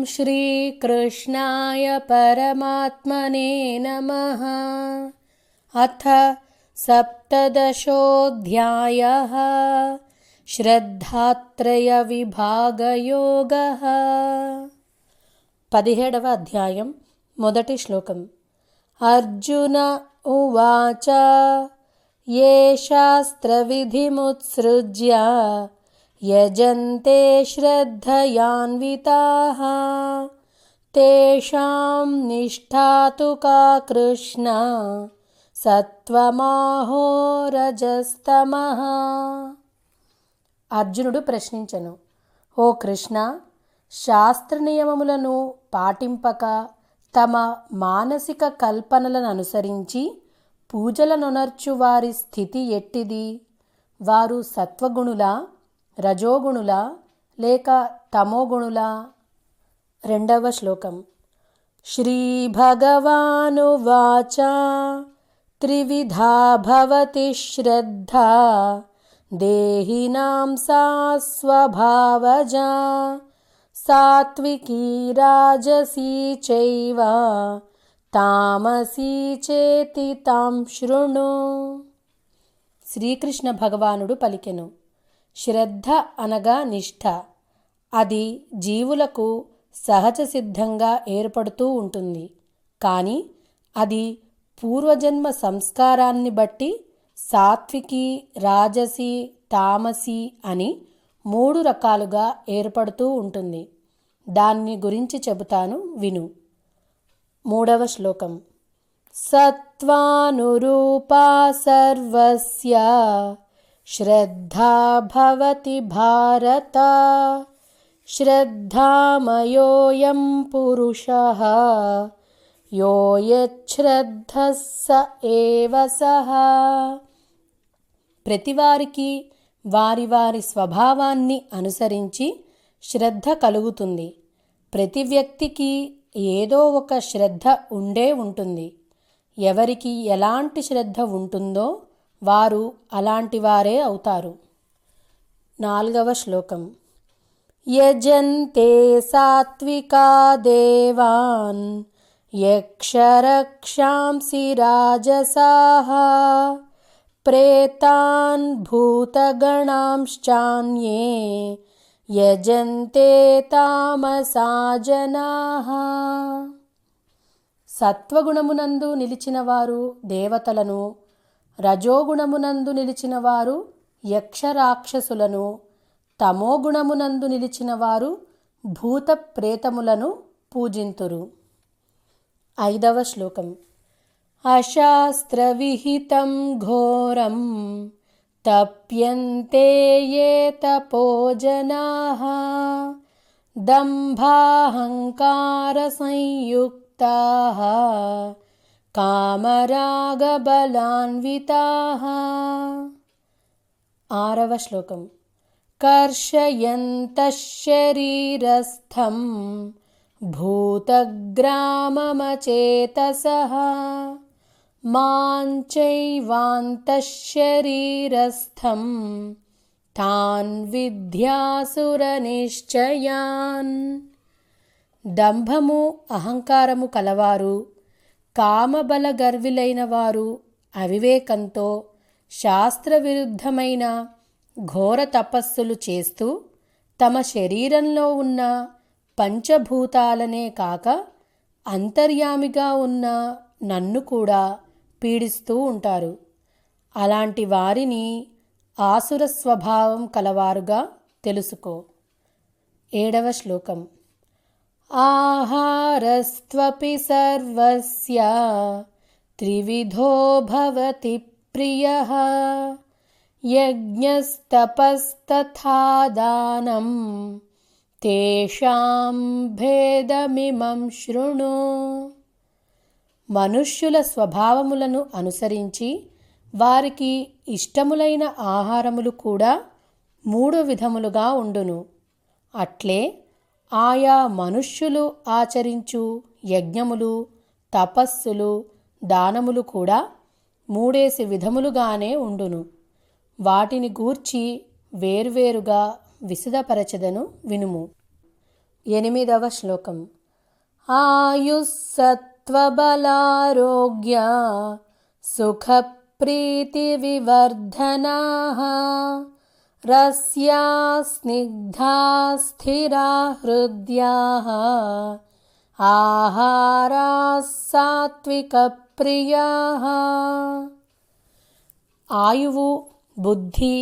श्रीकृष्णाय परमात्मने नमः। अथ सप्तदशोऽध्यायः। श्रद्धात्रयविभागयोगः। 17వ అధ్యాయం మొదటి శ్లోకం. అర్జున ఉవాచ ఏ శాస్త్రవిధిముత్సృజ్య యజంతే శ్రద్ధయాన్వితాః తేషాం నిష్ఠా తు కా కృష్ణ సత్వమాహో రజస్తమః. అర్జునుడు ప్రశ్నించెను, ఓ కృష్ణ, శాస్త్ర నియమములను పాటింపక తమ మానసిక కల్పనలను అనుసరించి పూజలనొనర్చు వారి స్థితి ఎట్టిది? వారు సత్వగుణులా, రజోగుణులా లేక తమోగుణులా? 2వ శ్లోకం. శ్రీ భగవానువాచ త్రివిధా భవతి శ్రద్ధా దేహినాం సా స్వభావజా సాత్వికీ రాజసీ చైవ తామసీ చేతి తాం శృణు. శ్రీకృష్ణ భగవానుడు పలికెను, శ్రద్ధ అనగా నిష్ఠ. అది జీవులకు సహజ సిద్ధంగా ఏర్పడుతూ ఉంటుంది. కానీ అది పూర్వజన్మ సంస్కారాన్ని బట్టి సాత్వికి, రాజసి, తామసి అని 3 రకాలుగా ఏర్పడుతూ ఉంటుంది. దాన్ని గురించి చెబుతాను, విను. 3వ శ్లోకం. సత్వానురూపా సర్వస్య శ్రద్ధా భవతి భారత శ్రద్ధామయోయం పురుషః యో యచ్ఛ్రద్ధః స ఏవ సః. ప్రతివారికి వారి వారి స్వభావాన్ని అనుసరించి శ్రద్ధ కలుగుతుంది. ప్రతి వ్యక్తికి ఏదో ఒక శ్రద్ధ ఉండే ఉంటుంది. ఎవరికి ఎలాంటి శ్రద్ధ ఉంటుందో వారు అలాంటి వారే అవుతారు. 4వ శ్లోకం. యజంతే సాత్వికా దేవాన్ యక్షరక్షాంసి రాజసాః ప్రేతాన్ భూతగణాంశ్చాన్యే యజంతే తామసా జనాః. సత్వగుణమునందు నిలిచినవారు దేవతలను, రజోగుణమునందు నిలిచినవారు యక్షరాక్షసులను, తమోగుణమునందు నిలిచినవారు భూత ప్రేతములను పూజింతురు. 5వ శ్లోకం. అశాస్త్రవిహితం ఘోరం తప్యంతే యే తపో జనాః దంభాహంకార సంయుక్తాః కామరాగబలాన్వితాః. 6వ శ్లోకం. కర్షయంతః శరీరస్థం భూతగ్రామమచేతసః మాం చైవాంతః శరీరస్థం తాన్ విద్యాసురనిశ్చయాన్. దంభము అహంకారము కలవారు, కామబల గర్విలైన వారు అవివేకంతో శాస్త్రవిరుద్ధమైన ఘోర తపస్సులు చేస్తూ తమ శరీరంలో ఉన్న పంచభూతాలనే కాక అంతర్యామిగా ఉన్న నన్ను కూడా పీడిస్తూ ఉంటారు. అలాంటి వారిని ఆసుర స్వభావం కలవారుగా తెలుసుకో. 7వ శ్లోకం. ఆహారస్త్వపి సర్వస్య త్రివిధో భవతి ప్రియః యజ్ఞస్తపస్తథా దానం తేషాం భేదమిమం శృణు. మనుష్యుల స్వభావములను అనుసరించి వారికి ఇష్టములైన ఆహారములు కూడా 3 విధములుగా ఉండును. అట్లే ఆయా మనుష్యులు ఆచరించు యజ్ఞములు, తపస్సులు, దానములు కూడా 3 విధములుగానే ఉండును. వాటిని గూర్చి వేర్వేరుగా విశదపరచెదను, వినుము. 8వ శ్లోకం. ఆయుస్సత్వబలారోగ్య సుఖప్రీతివివర్ధనాః రస్యా స్నిగ్ధా స్థిరా హృద్యాః ఆహారాः సాత్వికప్రియాః. ఆయువు, బుద్ధి,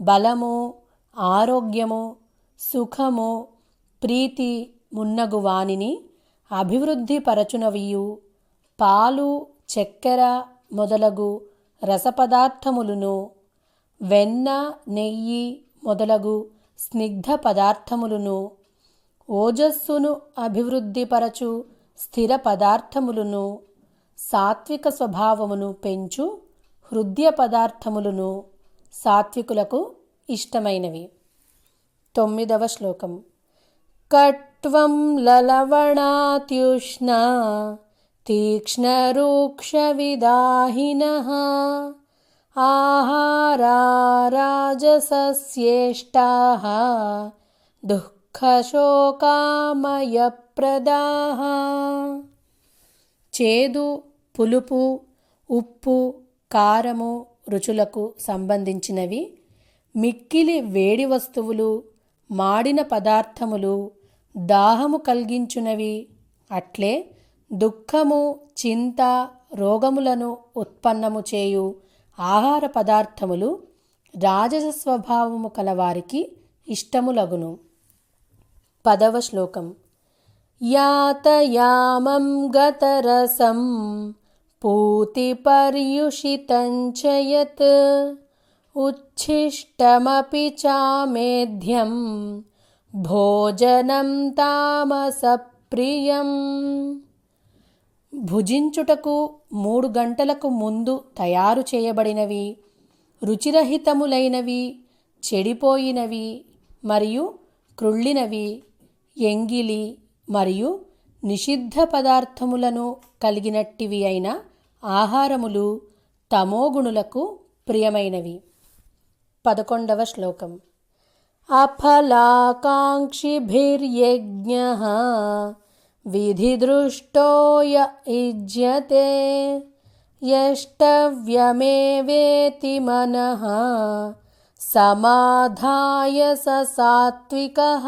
బలము, ఆరోగ్యము, సుఖము, ప్రీతి మున్నగు వానిని అభివృద్ధి పరచునవియు, పాలు, చక్కెర మొదలగు రసపదార్థములను, వెన్న, నెయ్యి మొదలగు స్నిగ్ధ పదార్థములను, ఓజస్సును అభివృద్ధిపరచు స్థిర పదార్థములను, సాత్విక స్వభావమును పెంచు హృదయ పదార్థములను సాత్వికులకు ఇష్టమైనవి. 9వ శ్లోకం. కట్వం లలవణాత్యుష్ణ తీక్ష్ణరూక్షవిదాహినః ఆహారా రాజసస్యేష్టాః దుఃఖశోకామయప్రదాః. చేదు, పులుపు, ఉప్పు, కారము రుచులకు సంబంధించినవి, మిక్కిలి వేడి వస్తువులు, మాడిన పదార్థములు దాహము కలిగించునవి. అట్లే దుఃఖము, చింత, రోగములను ఉత్పన్నము చేయు ఆహార పదార్థములు రాజస స్వభావము కలవారికి ఇష్టములగును. 10వ శ్లోకం. యాతయామం గతరసం పూతిపర్యుషితం చ యత్ ఉచ్ఛిష్టమపి చామేధ్యం భోజనం తామసప్రియం. భుజించుటకు 3 గంటలకు ముందు తయారు చేయబడినవి, రుచిరహితములైనవి, చెడిపోయినవి మరియు క్రుళ్ళినవి, ఎంగిలి మరియు నిషిద్ధ పదార్థములను కలిగినట్టివి అయిన ఆహారములు తమోగుణులకు ప్రియమైనవి. 11వ శ్లోకం. అఫలాకాంక్షిభిర్యజ్ఞః విధిదృష్టో య యుజ్యతే యష్టవ్యమేవేతి మనః సమాధాయ స సాత్వికః.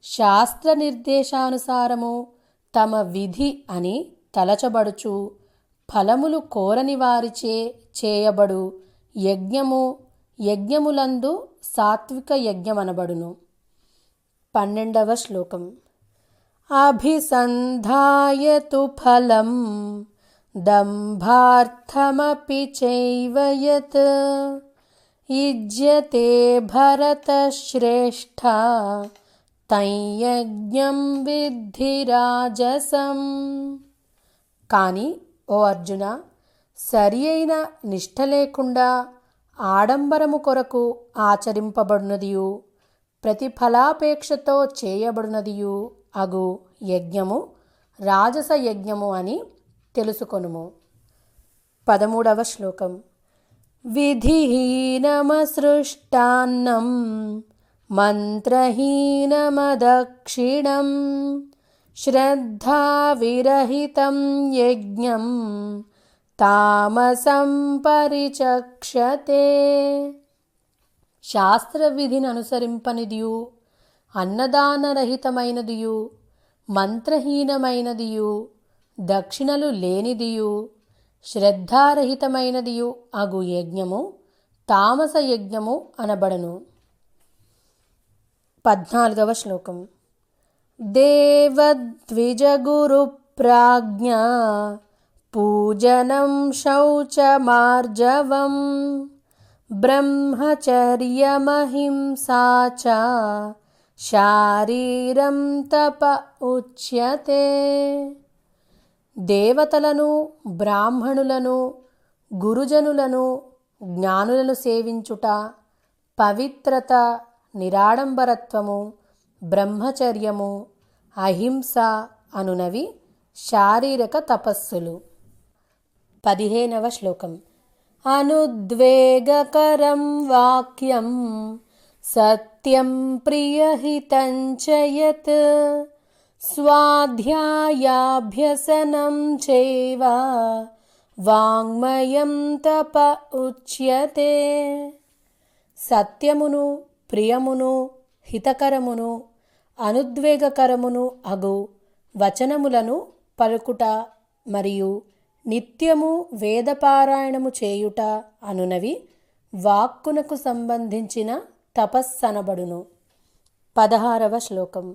శాస్త్ర నిర్దేశానుసారము తమ విధి అని తలచబడుచు ఫలములు కోరని వారిచే చేయబడు యజ్ఞము యజ్ఞములందు సాత్విక యజ్ఞమనబడును. 12వ శ్లోకం. అభిసంధాయతు ఫలం దంభార్థమపి చైవ యత్ యుజ్యతే భరతశ్రేష్ఠ తం యజ్ఞం విద్ధి రాజసం. కానీ ఓ అర్జున, సరి అయిన నిష్ఠ లేకుండా ఆడంబరము కొరకు ఆచరింపబడినదియు ప్రతిఫలాపేక్షతో చేయబడినదియు అగు యజ్ఞము రాజస యజ్ఞము అని తెలుసుకొనుము. 13వ శ్లోకం. విధిహీనమసృష్టాన్నం మంత్రహీనమదక్షిణం శ్రద్ధావిరహితం యజ్ఞం తామసం పరిచక్షతే. శాస్త్రవిధిని అనుసరింపనిదియు, అన్నదానరహితమైనదియు, మంత్రహీనమైనదియు, దక్షిణలు లేనిదియు, శ్రద్ధారహితమైనదియు అగు యజ్ఞము తామస యజ్ఞము అనబడను. 14వ శ్లోకం. దేవద్విజగురు ప్రాజ్ఞ పూజనం శౌచమార్జవం బ్రహ్మచర్యమహింసా చ శారీరం తప ఉచ్యతే. దేవతలను, బ్రాహ్మణులను, గురుజనులను, జ్ఞానులను సేవించుట, పవిత్రత, నిరాడంబరత్వము, బ్రహ్మచర్యము, అహింస అనునవి శారీరక తపస్సులు. 15వ శ్లోకం. అనుద్వేగకరం వాక్యం సత్య సత్యం ప్రియహితం చ యత్ స్వాధ్యాయాభ్యసనం చైవ వాంగ్మయం తప ఉచ్యతే. సత్యమును, ప్రియమును, హితకరమును, అనుద్వేగకరమును అగు వచనములను పలుకుట మరియు నిత్యము వేదపారాయణము చేయుట అనునవి వాక్కునకు సంబంధించిన తపస్సనబడును. 16వ శ్లోకం.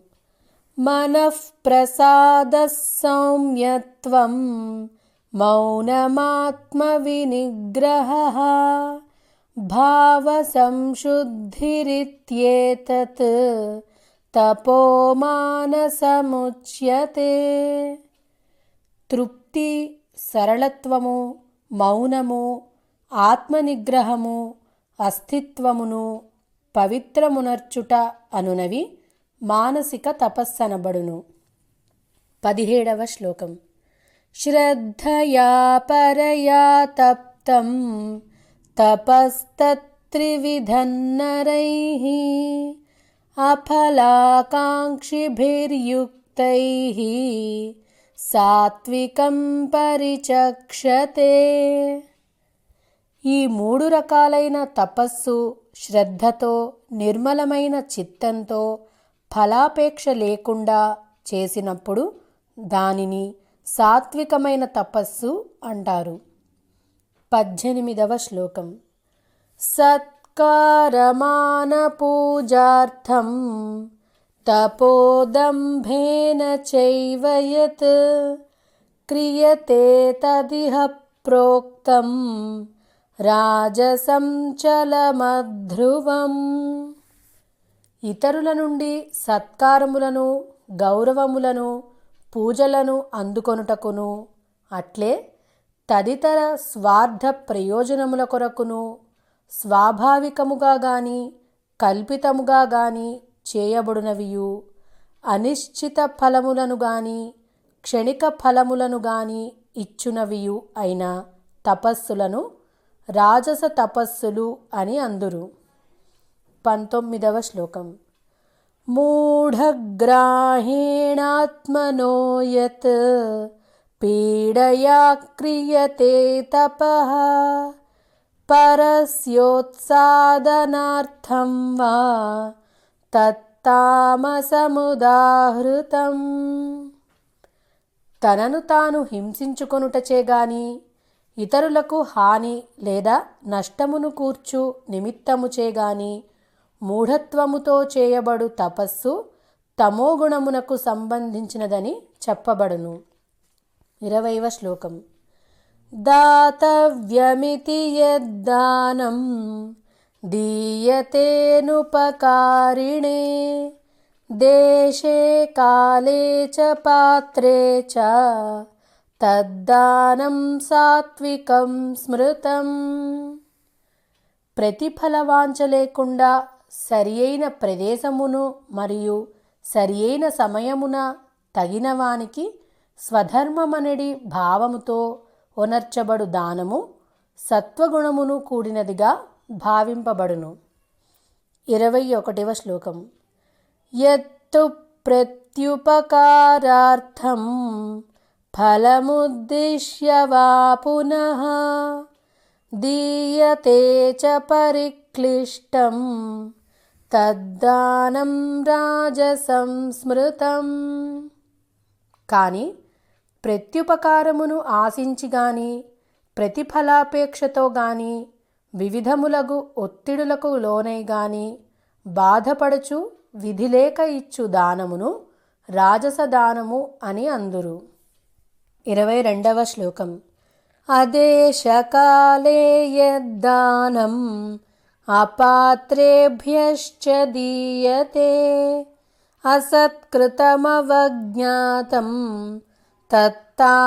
మనఃప్రసాదః సౌమ్యత్వం మౌనమాత్మవినిగ్రహః భావసంశుద్ధిరిత్యేతత్ తపో మానసముచ్యతే. తృప్తి, సరళత్వము, మౌనము, ఆత్మనిగ్రహము, అస్థిత్వమును పవిత్రమునర్చుట అనునవి మానసిక తపస్సనబడును. 17వ శ్లోకం. శ్రద్ధయా పరయా తప్తం తపస్తత్త్రివిధన్నరైః అఫలాకాంక్షిభిర్యుక్తైః సాత్వికం పరిచక్షతే. ఈ 3 రకాలైన తపస్సు శ్రద్ధతో, నిర్మలమైన చిత్తంతో, ఫలాపేక్ష లేకుండా చేసినప్పుడు దానిని సాత్వికమైన తపస్సు అంటారు. 18వ శ్లోకం. సత్కారమాన పూజార్థం తపోదంభేన చైవ యత్ క్రియతే తదిహ ప్రోక్తం రాజసం చలమధ్రువం. ఇతరుల నుండి సత్కారములను, గౌరవములను, పూజలను అందుకొనుటకును అట్లే తదితర స్వార్థ ప్రయోజనముల కొరకును స్వాభావికముగా గాని కల్పితముగా గాని చేయబడునవియు అనిశ్చిత ఫలములను గాని క్షణిక ఫలములను గాని ఇచ్చునవియు అయిన తపస్సులను రాజస తపస్సులు అని అందురు. 19వ శ్లోకం. మూఢగ్రాహేణాత్మనో యత్ పీడయా క్రియతే తపః పరస్యోత్సాదనార్థం వా తత్తామసముదాహృతం. తనను తాను హింసించుకొనుటచే గాని ఇతరులకు హాని లేదా నష్టమును కూర్చు నిమిత్తముచే గాని మూఢత్వముతో చేయబడు తపస్సు తమోగుణమునకు సంబంధించినదని చెప్పబడును. 20వ శ్లోకం. దాతవ్యమితి యద్దానం దీయతేనుపకారిణే దేశే కాలే చ పాత్రే చ తద్దానం సాత్వికం స్మృతం. ప్రతిఫలవాంఛ లేకుండా సరియైన ప్రదేశమును మరియు సరియైన సమయమున తగినవానికి స్వధర్మమనడి భావముతో ఒనర్చబడు దానము సత్వగుణమును కూడినదిగా భావింపబడును. 21వ శ్లోకం. యత్తు ప్రత్యుపకారార్థం ఫలముద్దిశ్య వా పునః దీయతే చ పరిక్లిష్టం తద్దానం రాజసం స్మృతం. కానీ ప్రత్యుపకారమును ఆశించి గాని ప్రతిఫలాపేక్షతో గాని వివిధములగు ఒత్తిడులకు లోనై గాని బాధపడుచు విధిలేక ఇచ్చు దానమును రాజసదానము అని అందురు. 22వ శ్లోకం. అదేశకాలే యద్దానం అపాత్రేభ్యశ్చ దీయతే అసత్కృతమవజ్ఞాతం తత్తామసముదాహృతం.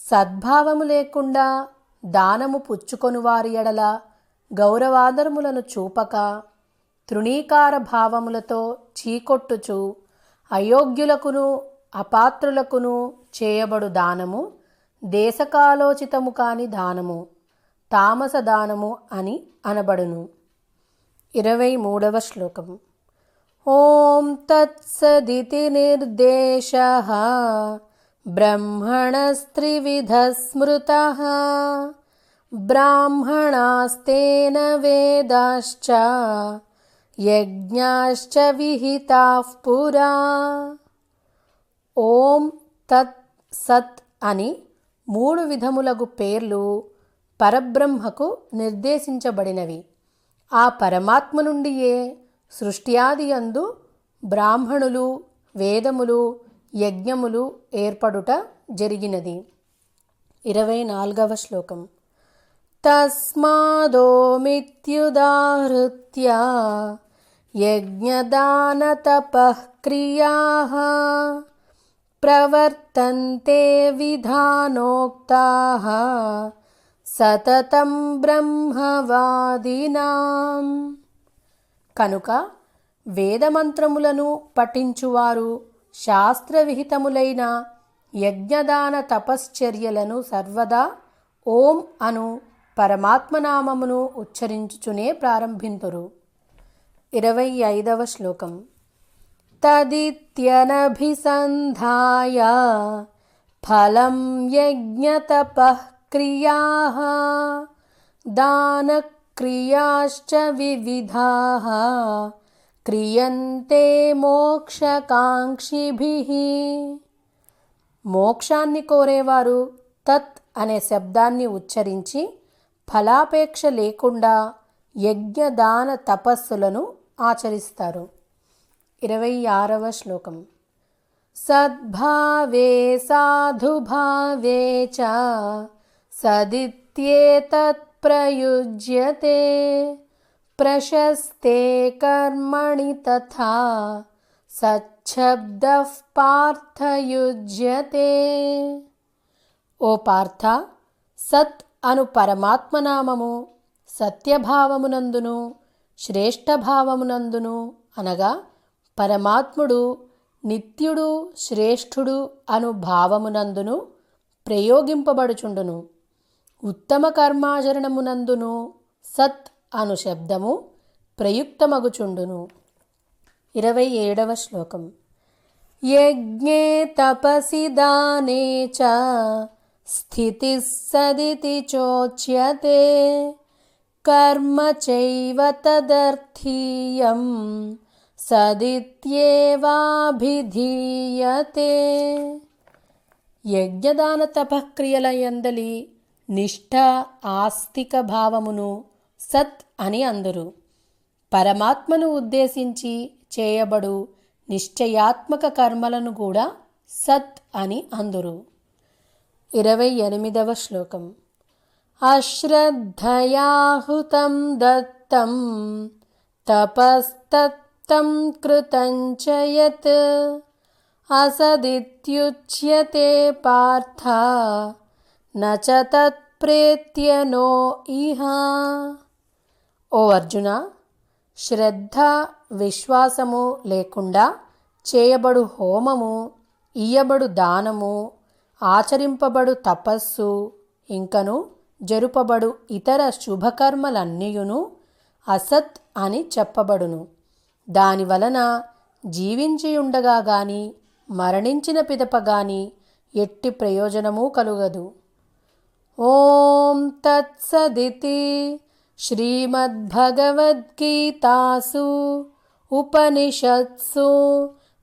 సద్భావము లేకుండా దానము పుచ్చుకొని వారి ఎడల గౌరవాదరములను చూపక తృణీకార భావములతో చీకొట్టుచు అయోగ్యులకును అపాత్రులకును చేయబడు దానము దేశకాలోచితము కాని దానము, తామస దానము అని అనబడును. 23వ శ్లోకం. ఓం తత్సదితి నిర్దేశః బ్రహ్మణస్త్రివిధః స్మృతః బ్రాహ్మణాస్తేన వేదాశ్చ యజ్ఞాశ్చ విహితాః పురా. ఓం తత్ సత్ అని 3 విధములగు పేర్లు పరబ్రహ్మకు నిర్దేశించబడినవి. ఆ పరమాత్మ నుండియే సృష్ట్యాది యందు బ్రాహ్మణులు, వేదములు, యజ్ఞములు ఏర్పడుట జరిగినది. 24వ శ్లోకం. తస్మాదోమిత్యుదాహృత్య యజ్ఞదానతపః క్రియాః ప్రవర్తంతే విధానోక్తాః సతతం బ్రహ్మవాదినాం. కనుక వేదమంత్రములను పఠించువారు శాస్త్రవిహితములైన యజ్ఞదాన తపశ్చర్యలను సర్వదా ఓం అను పరమాత్మనామమును ఉచ్చరించుచునే ప్రారంభింతురు. 25వ శ్లోకం. తదిత్యనభిసంధాయ ఫలం యజ్ఞతపః క్రియాః దానక్రియాశ్చ వివిధాః క్రియంతే మోక్షకాంక్షిభిః. మోక్షాన్ని కోరేవారు తత్ అనే శబ్దాన్ని ఉచ్చరించి ఫలాపేక్ష లేకుండా యజ్ఞదాన తపస్సులను ఆచరిస్తారు. 26వ శ్లోకం. సద్భావే సాధుభావే చ సదిత్యేతత్ ప్రయుజ్యతే ప్రశస్తే కర్మణి తథా సచ్ఛబ్దః పార్థయుజ్యతే. ఓ పార్థ, సత్ అను పరమాత్మనామము సత్యభావమునందును శ్రేష్టభావమునందును అనగా పరమాత్ముడు నిత్యుడు శ్రేష్ఠుడు అను భావమునందును ప్రయోగింపబడుచుండును. ఉత్తమ కర్మాచరణమునందును సత్ అను శబ్దము ప్రయుక్తమగుచుండును. 27వ శ్లోకం. యజ్ఞే తపసి దానే చ స్థితిః సదితి చోచ్యతే కర్మ చైవ తదర్థీయం సదిత్యేవాభిధీయతే. యజ్ఞదాన తపక్రియల యందలి నిష్ఠ ఆస్తిక భావమును సత్ అని అందురు. పరమాత్మను ఉద్దేశించి చేయబడు నిశ్చయాత్మక కర్మలను కూడా సత్ అని అందురు. 28వ శ్లోకం. అశ్రద్ధయాహుతం దత్తం తపస్తప్తం కృతం చ యత్ అసదిత్యుచ్యతే పార్థ నచ తత్ప్రేత్య నో ఇహ. ఓ అర్జున, శ్రద్ధ విశ్వాసము లేకుండా చేయబడు హోమము, ఇయ్యబడు దానము, ఆచరింపబడు తపస్సు, ఇంకను జరుపబడు ఇతర శుభకర్మలన్నీయును అసత్ అని చెప్పబడును. దానివలన జీవించి ఉండగా గాని మరణించిన పిదప గాని ఎట్టి ప్రయోజనమూ కలుగదు. ఓం తత్సదితి శ్రీమద్భగవద్గీతాసు ఉపనిషత్సు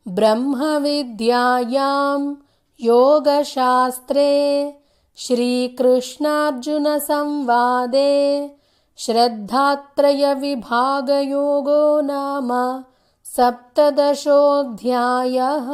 బ్రహ్మ విద్యాయాం యోగశాస్త్రే శ్రీకృష్ణార్జున సంవాదే శ్రద్ధాత్రయ విభాగయోగో నామ 17ోऽధ్యాయः.